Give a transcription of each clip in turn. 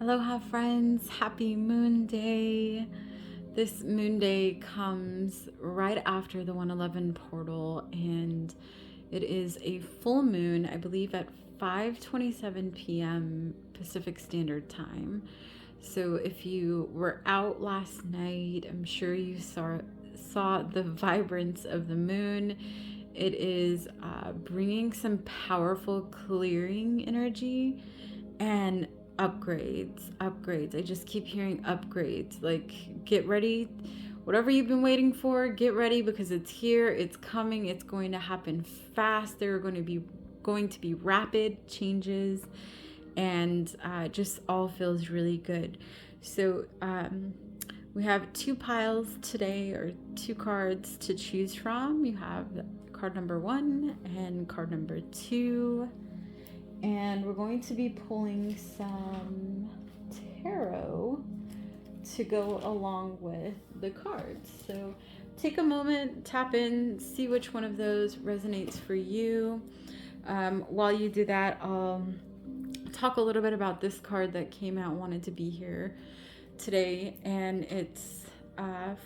Aloha friends, happy moon day. This moon day comes right after the 111 portal, and it is a full moon, I believe at 5:27 p.m. Pacific Standard Time. So if you were out last night, I'm sure you saw the vibrance of the moon. It is bringing some powerful clearing energy and upgrades. I just keep hearing upgrades. Like, get ready. Whatever you've been waiting for, get ready, because it's here, it's coming, it's going to happen fast. There are going to be rapid changes, and just all feels really good. So we have two piles today, or two cards to choose from. You have card number 1 and card number 2. And we're going to be pulling some tarot to go along with the cards. So take a moment, tap in, see which one of those resonates for you. While you do that, I'll talk a little bit about this card that came out, wanted to be here today. And it's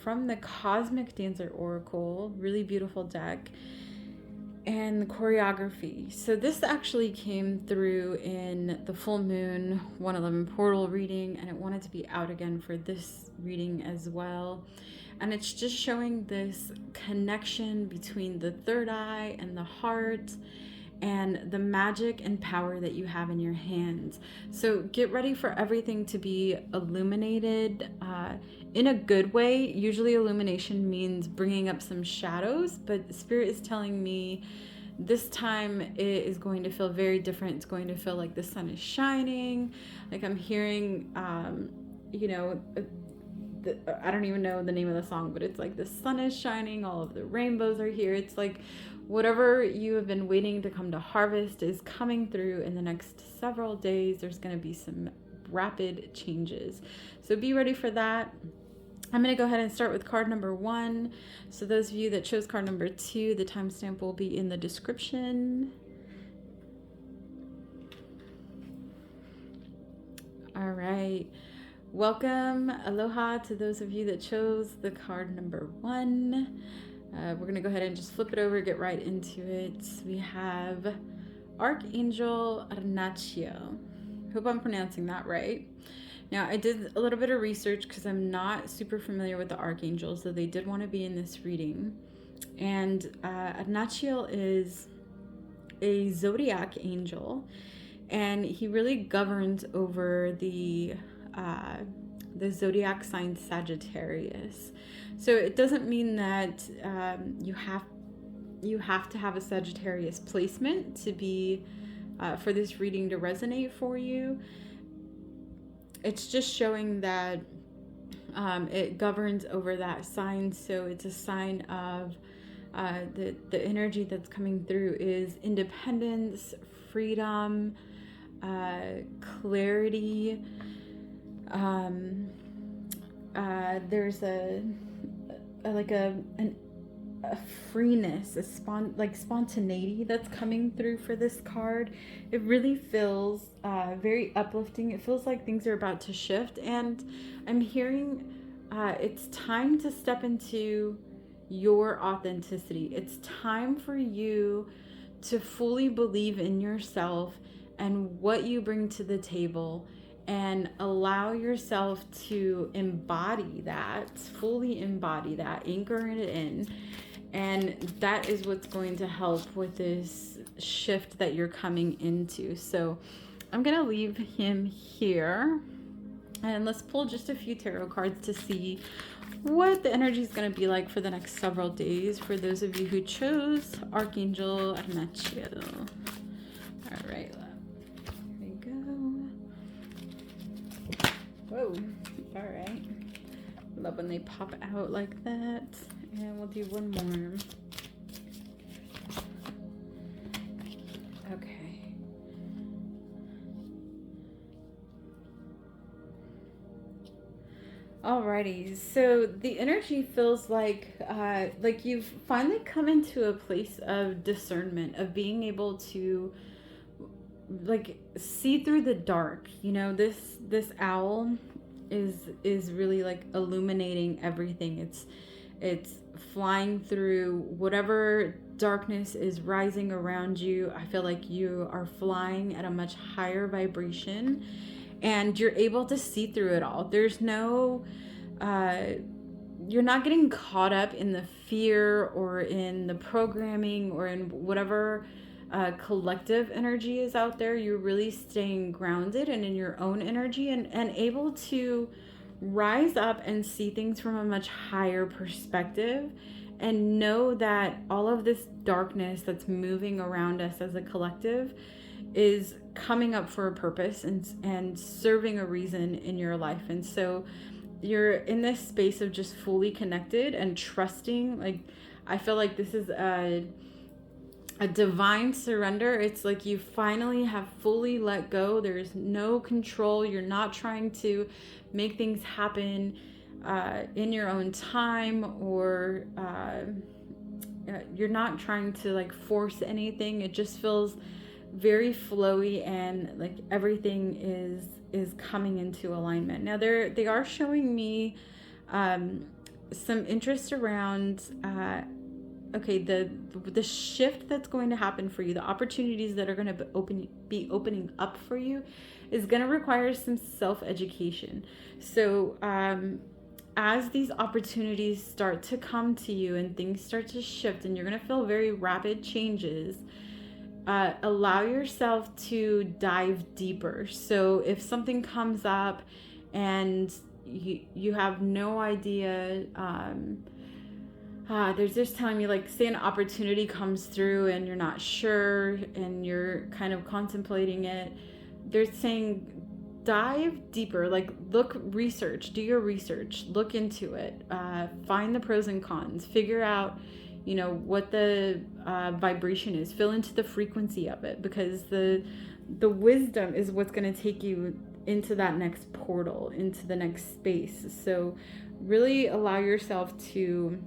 from the Cosmic Dancer Oracle, really beautiful deck. And the choreography. So this actually came through in the full moon 111 portal reading, and it wanted to be out again for this reading as well. And it's just showing this connection between the third eye and the heart, and the magic and power that you have in your hands. So get ready for everything to be illuminated in a good way. Usually illumination means bringing up some shadows, but Spirit is telling me this time it is going to feel very different. It's going to feel like the sun is shining. Like I'm hearing, I don't even know the name of the song, but it's like the sun is shining, all of the rainbows are here. It's like whatever you have been waiting to come to harvest is coming through in the next several days. There's going to be some rapid changes. So be ready for that. I'm going to go ahead and start with card number 1. So those of you that chose card number 2, the timestamp will be in the description. All right. Welcome, aloha, to those of you that chose the card number 1. We're going to go ahead and just flip it over, get right into it. We have Archangel Arnaccio. Hope I'm pronouncing that right. Now, I did a little bit of research because I'm not super familiar with the archangels, so they did want to be in this reading. And Arnaccio is a zodiac angel, and he really governs over the zodiac sign Sagittarius. So it doesn't mean that you have to have a Sagittarius placement to be for this reading to resonate for you. It's just showing that it governs over that sign. So it's a sign of the energy that's coming through is independence, freedom, clarity. There's a freeness, spontaneity that's coming through for this card. It really feels very uplifting. It feels like things are about to shift, and I'm hearing it's time to step into your authenticity. It's time for you to fully believe in yourself and what you bring to the table, and allow yourself to embody that, fully embody that, anchor it in. And that is what's going to help with this shift that you're coming into. So I'm going to leave him here, and let's pull just a few tarot cards to see what the energy is going to be like for the next several days for those of you who chose Archangel Arnaccio. All right. Whoa, all right. Love when they pop out like that. And we'll do one more. Okay. Alrighty, so the energy feels like you've finally come into a place of discernment, of being able to like see through the dark. You know, this owl is really like illuminating everything. It's flying through whatever darkness is rising around you. I feel like you are flying at a much higher vibration, and you're able to see through it all. There's no you're not getting caught up in the fear or in the programming or in whatever collective energy is out there. You're really staying grounded and in your own energy, and able to rise up and see things from a much higher perspective, and know that all of this darkness that's moving around us as a collective is coming up for a purpose and serving a reason in your life. And so you're in this space of just fully connected and trusting. Like, I feel like this is a divine surrender. It's like you finally have fully let go. There's no control. You're not trying to make things happen in your own time, or you're not trying to like force anything. It just feels very flowy, and like everything is coming into alignment. Now they are showing me some interest around okay, the shift that's going to happen for you, the opportunities that are going to be opening up for you, is going to require some self-education. So as these opportunities start to come to you and things start to shift, and you're going to feel very rapid changes, allow yourself to dive deeper. So if something comes up and you have no idea, there's just telling me, like, say an opportunity comes through and you're not sure and you're kind of contemplating it. They're saying dive deeper, like do your research, look into it, find the pros and cons, figure out, you know, what the vibration is, fill into the frequency of it, because the wisdom is what's going to take you into that next portal, into the next space. So really allow yourself to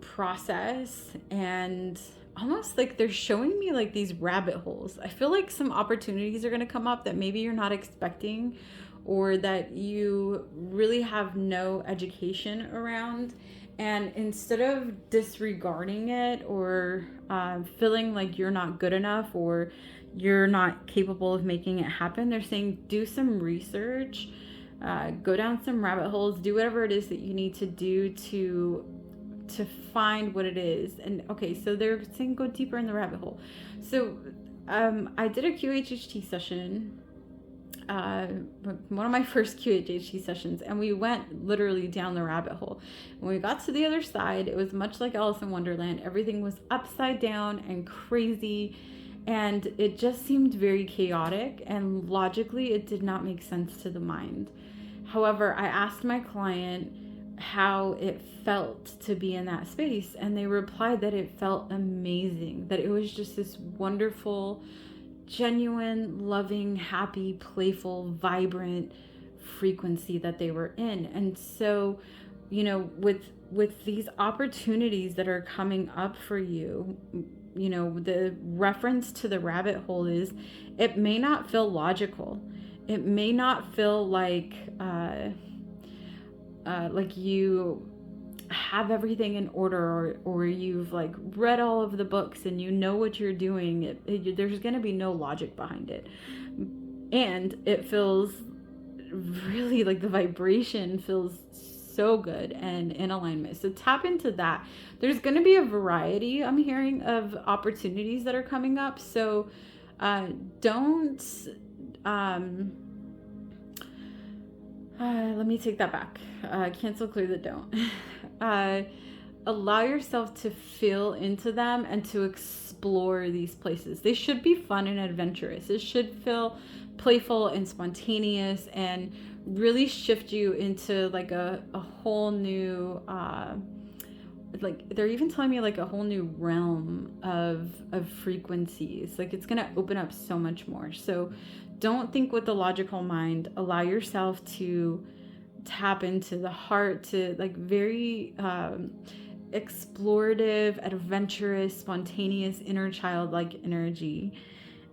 process, and almost like they're showing me like these rabbit holes. I feel like some opportunities are going to come up that maybe you're not expecting, or that you really have no education around. And instead of disregarding it, or feeling like you're not good enough or you're not capable of making it happen, they're saying do some research, go down some rabbit holes, do whatever it is that you need to do to find what it is. And okay, so they're saying go deeper in the rabbit hole. So I did a QHHT session, one of my first QHHT sessions, and we went literally down the rabbit hole. When we got to the other side, it was much like Alice in Wonderland. Everything was upside down and crazy, and it just seemed very chaotic, and logically it did not make sense to the mind. However, I asked my client how it felt to be in that space, and they replied that it felt amazing, that it was just this wonderful, genuine, loving, happy, playful, vibrant frequency that they were in. And so, you know, with these opportunities that are coming up for you, you know, the reference to the rabbit hole is, it may not feel logical. It may not feel like you have everything in order, or you've like read all of the books and you know what you're doing. There's going to be no logic behind it. And it feels really like the vibration feels so good and in alignment. So tap into that. There's going to be a variety, I'm hearing, of opportunities that are coming up. So don't let me take that back. Cancel, clear the don't. Allow yourself to feel into them and to explore these places. They should be fun and adventurous. It should feel playful and spontaneous, and really shift you into like a whole new, like they're even telling me like a whole new realm of frequencies. Like it's going to open up so much more. So don't think with the logical mind. Allow yourself to tap into the heart, to like very explorative, adventurous, spontaneous, inner childlike energy.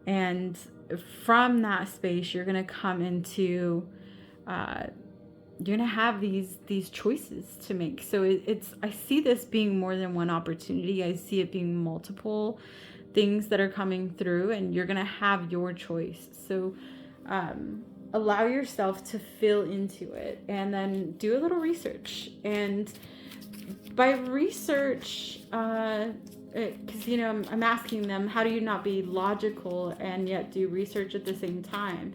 And from that space, you're going to come into, you're going to have these choices to make. So I see this being more than one opportunity. I see it being multiple things that are coming through, and you're going to have your choice. So allow yourself to feel into it, and then do a little research. And by research, because I'm asking them, how do you not be logical and yet do research at the same time?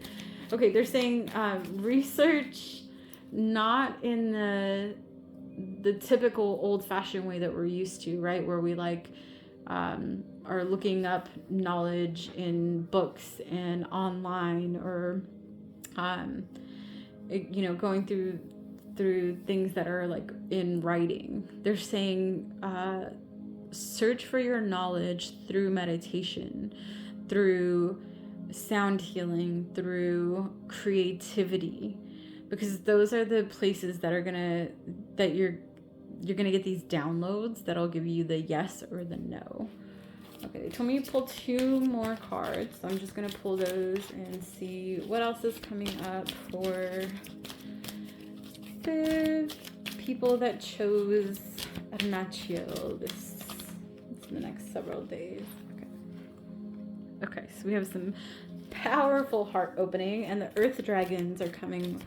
Okay, they're saying research not in the typical old-fashioned way that we're used to, right? Where we are looking up knowledge in books and online, or going through things that are like in writing. They're saying search for your knowledge through meditation, through sound healing, through creativity, because those are the places that you're gonna get these downloads that'll give you the yes or the no. Okay, they told me to pull 2 more cards, so I'm just gonna pull those and see what else is coming up for the people that chose Arnachio this in the next several days. Okay, so we have some powerful heart opening, and the earth dragons are coming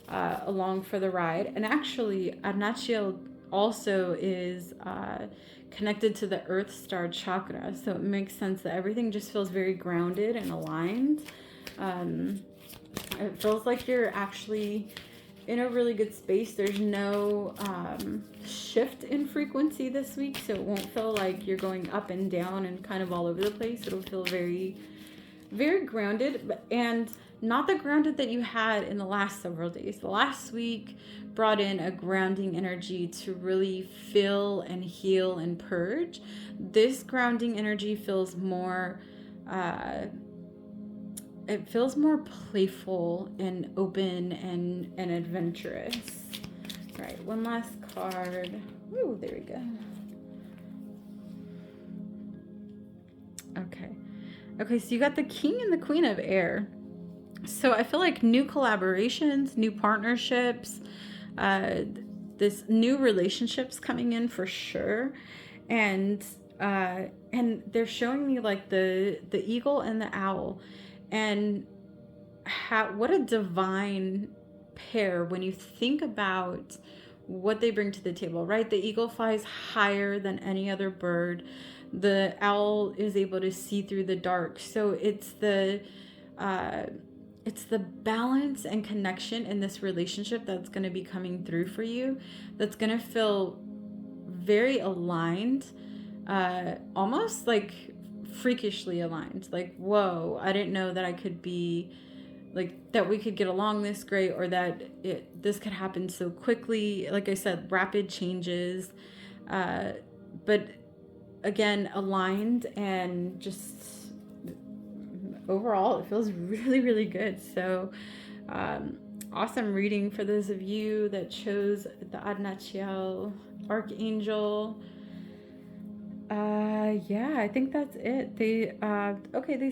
along for the ride. And actually, Arnachio also is connected to the earth star chakra, so it makes sense that everything just feels very grounded and aligned. It feels like you're actually in a really good space. There's no shift in frequency this week, so it won't feel like you're going up and down and kind of all over the place. It'll feel very, very grounded, and not the grounded that you had in the last several days. The last week brought in a grounding energy to really fill and heal and purge. This grounding energy feels more it feels more playful and open and adventurous. All right, one last card. Ooh, there we go. Okay, so you got the King and the Queen of Air. So I feel like new collaborations, new partnerships, this new relationships coming in for sure. And they're showing me like the eagle and the owl, and what a divine pair when you think about what they bring to the table, right? The eagle flies higher than any other bird. The owl is able to see through the dark. So it's the balance and connection in this relationship that's going to be coming through for you, that's going to feel very aligned, almost like freakishly aligned. Like, whoa, I didn't know that I could be like that, we could get along this great, or that this could happen so quickly. Like I said, rapid changes, but again, aligned, and just overall it feels really, really good. So awesome reading for those of you that chose the Arnachio Archangel. Yeah, I think that's it. They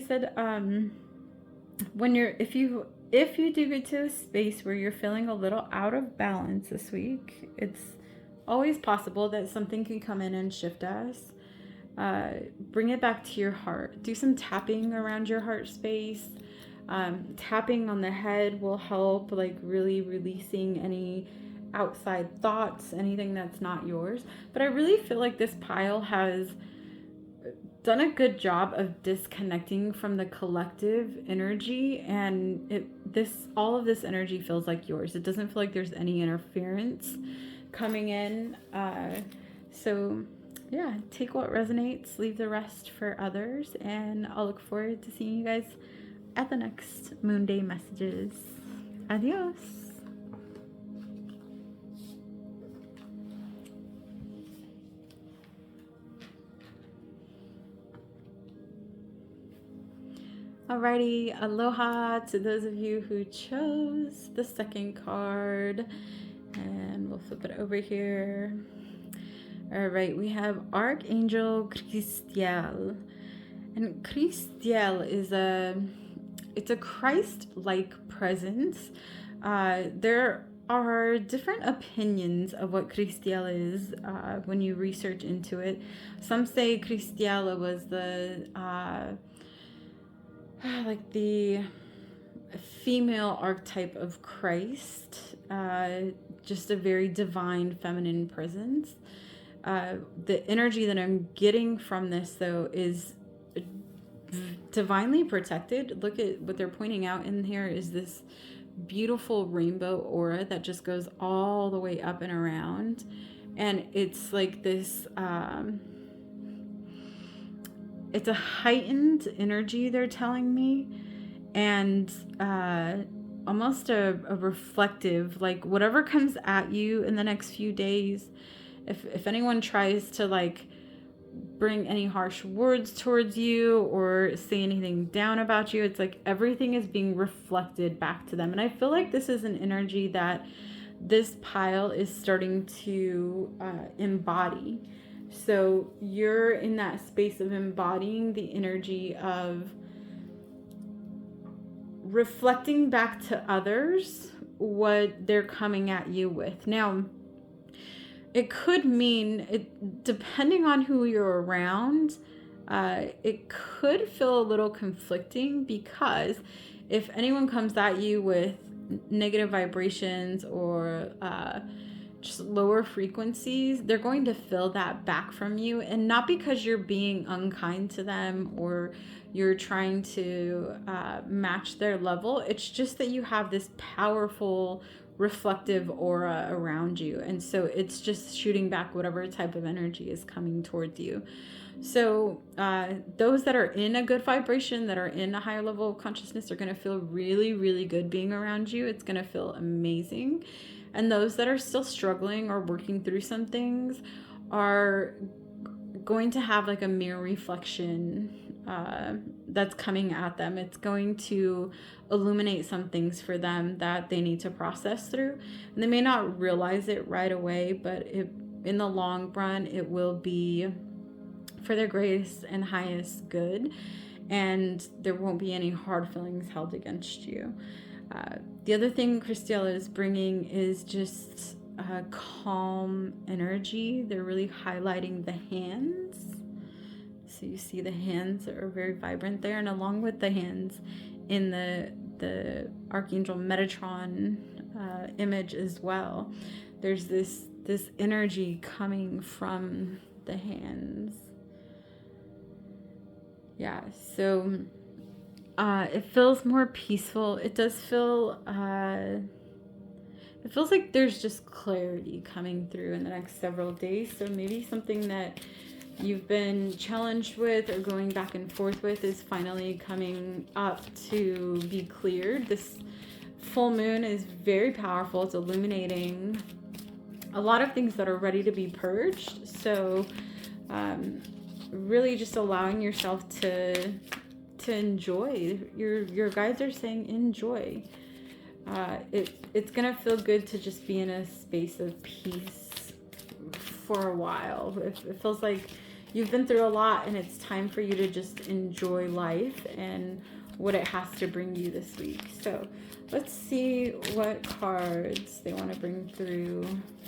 said if you do get to a space where you're feeling a little out of balance this week, it's always possible that something can come in and shift us. Bring it back to your heart. Do some tapping around your heart space. Tapping on the head will help, like really releasing any outside thoughts, anything that's not yours. But I really feel like this pile has done a good job of disconnecting from the collective energy, and all of this energy feels like yours. It doesn't feel like there's any interference coming in. So yeah, take what resonates, leave the rest for others, and I'll look forward to seeing you guys at the next Moonday messages. Adios. Alrighty, aloha to those of you who chose the second card, and we'll flip it over here. All right, we have Archangel Christiel. And Christiel is it's a Christ-like presence. There are different opinions of what Christiel is when you research into it. Some say Christiel was the like the female archetype of Christ, just a very divine feminine presence. The energy that I'm getting from this, though, is divinely protected. Look at what they're pointing out in here is this beautiful rainbow aura that just goes all the way up and around. And it's like this, it's a heightened energy, they're telling me. And almost a reflective, like whatever comes at you in the next few days, if anyone tries to like bring any harsh words towards you or say anything down about you, it's like everything is being reflected back to them. And I feel like this is an energy that this pile is starting to embody. So you're in that space of embodying the energy of reflecting back to others what they're coming at you with. Now, it could mean, depending on who you're around, it could feel a little conflicting, because if anyone comes at you with negative vibrations or just lower frequencies, they're going to feel that back from you. And not because you're being unkind to them or you're trying to match their level. It's just that you have this powerful reflective aura around you, and so it's just shooting back whatever type of energy is coming towards you. So those that are in a good vibration, that are in a higher level of consciousness, are going to feel really, really good being around you. It's going to feel amazing. And those that are still struggling or working through some things are going to have like a mirror reflection that's coming at them. It's going to illuminate some things for them that they need to process through. And they may not realize it right away, but in the long run, it will be for their greatest and highest good. And there won't be any hard feelings held against you. The other thing Christiel is bringing is just calm energy. They're really highlighting the hands. So you see the hands are very vibrant there, and along with the hands in the Archangel Metatron image as well, there's this energy coming from the hands. Yeah, so it feels more peaceful. It does feel it feels like there's just clarity coming through in the next several days. So maybe something that you've been challenged with or going back and forth with is finally coming up to be cleared. This full moon is very powerful. It's illuminating a lot of things that are ready to be purged. So really just allowing yourself to enjoy. Your guides are saying enjoy. It's gonna feel good to just be in a space of peace for a while. It feels like you've been through a lot, and it's time for you to just enjoy life and what it has to bring you this week. So let's see what cards they want to bring through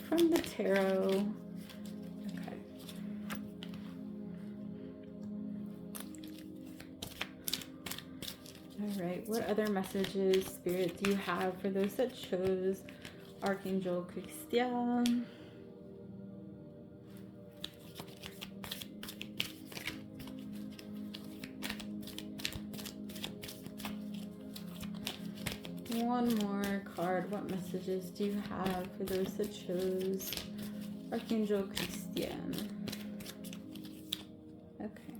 from the tarot. Okay. All right, what other messages, Spirit, do you have for those that chose Archangel Christian? One more card. What messages do you have for those that chose Archangel Christian? Okay.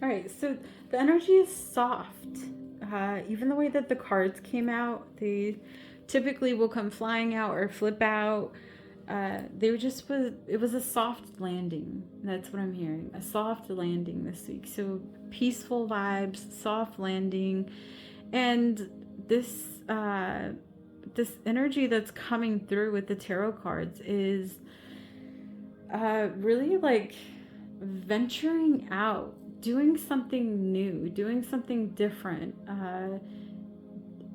All right, so the energy is soft. Even the way that the cards came out, they typically will come flying out or flip out. It was a soft landing. That's what I'm hearing. A soft landing this week. So peaceful vibes, soft landing. And this this energy that's coming through with the tarot cards is really like venturing out, doing something new, doing something different,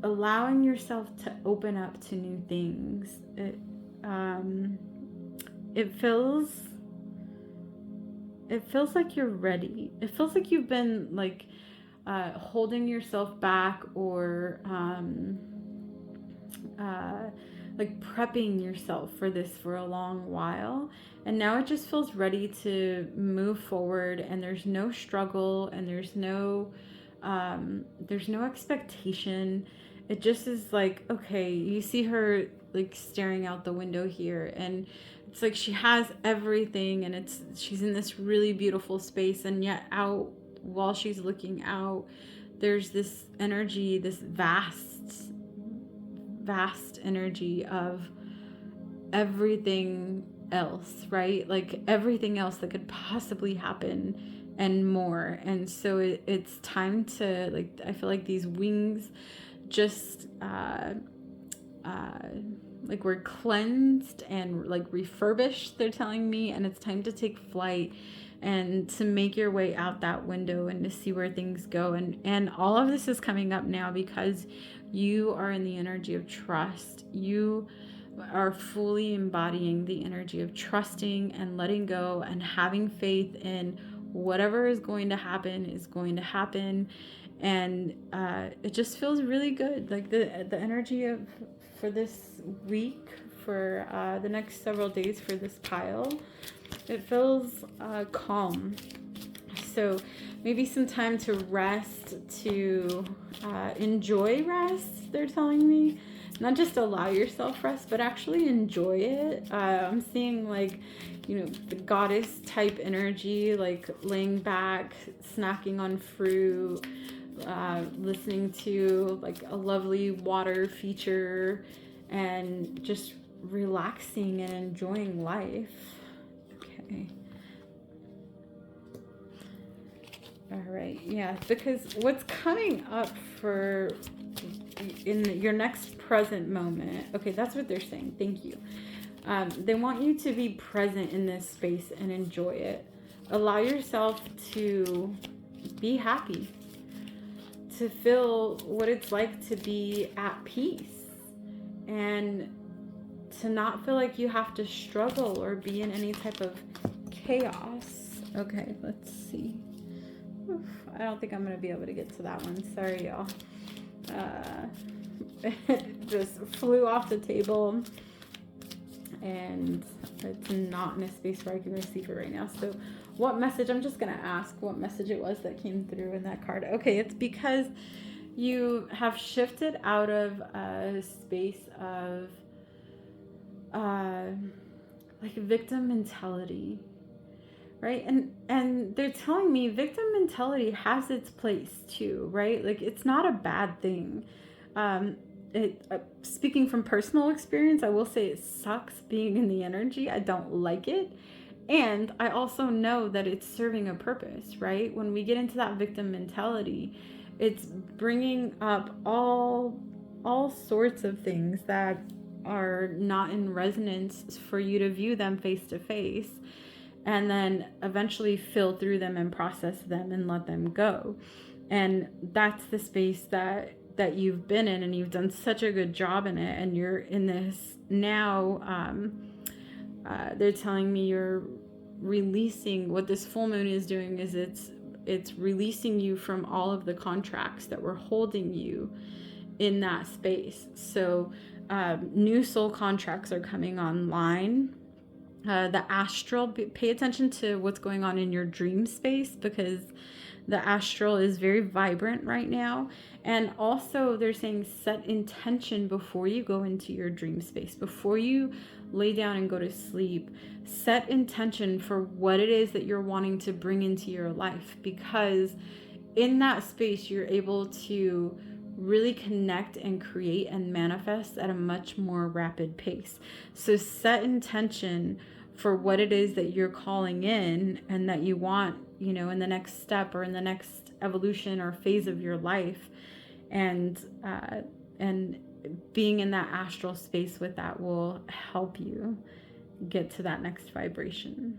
allowing yourself to open up to new things. It feels like you're ready. It feels like you've been like holding yourself back, or like prepping yourself for this for a long while, and now it just feels ready to move forward, and there's no struggle, and there's no expectation. It just is like, okay, you see her like staring out the window here, and it's like she has everything, and she's in this really beautiful space, and yet out, while she's looking out, there's this energy, this vast energy of everything else, right? Like everything else that could possibly happen and more. And so it's time to, like, I feel like these wings just like we're cleansed and like refurbished, they're telling me, and it's time to take flight and to make your way out that window and to see where things go. And all of this is coming up now because you are in the energy of trust. You are fully embodying the energy of trusting and letting go and having faith in whatever is going to happen is going to happen. And it just feels really good. Like the energy of for this week, for the next several days for this pile, it feels calm. So maybe some time to rest, to enjoy rest, they're telling me. Not just allow yourself rest, but actually enjoy it. I'm seeing like, you know, the goddess type energy, like laying back, snacking on fruit, listening to like a lovely water feature, and just relaxing and enjoying life. Okay. All right. Yeah, because what's coming up for in your next present moment, okay, that's what they're saying. Thank you. They want you to be present in this space and enjoy it. Allow yourself to be happy, to feel what it's like to be at peace, and to not feel like you have to struggle or be in any type of chaos. Okay, let's see. Oof, I don't think I'm going to be able to get to that one. Sorry, y'all. It just flew off the table, and it's not in a space where I can receive it right now. So what message, I'm just going to ask what message it was that came through in that card. Okay, it's because you have shifted out of a space of like victim mentality, right? And they're telling me victim mentality has its place too, right? Like it's not a bad thing. Speaking from personal experience, I will say it sucks being in the energy. I don't like it. And I also know that it's serving a purpose, right? When we get into that victim mentality, it's bringing up all sorts of things that are not in resonance for you to view them face to face, and then eventually fill through them and process them and let them go. And that's the space that you've been in, and you've done such a good job in it, and you're in this now. They're telling me you're releasing. What this full moon is doing is it's releasing you from all of the contracts that were holding you in that space. So new soul contracts are coming online. The astral, pay attention to what's going on in your dream space, because the astral is very vibrant right now. And also they're saying set intention before you go into your dream space. Before you lay down and go to sleep, set intention for what it is that you're wanting to bring into your life, because in that space you're able to really connect and create and manifest at a much more rapid pace. So set intention for what it is that you're calling in and that you want, you know, in the next step or in the next evolution or phase of your life. And being in that astral space with that will help you get to that next vibration.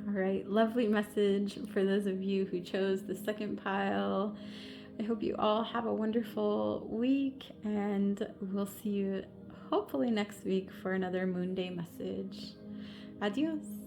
All right, lovely message for those of you who chose the second pile. I hope you all have a wonderful week, and we'll see you hopefully next week for another Moonday message. Adios.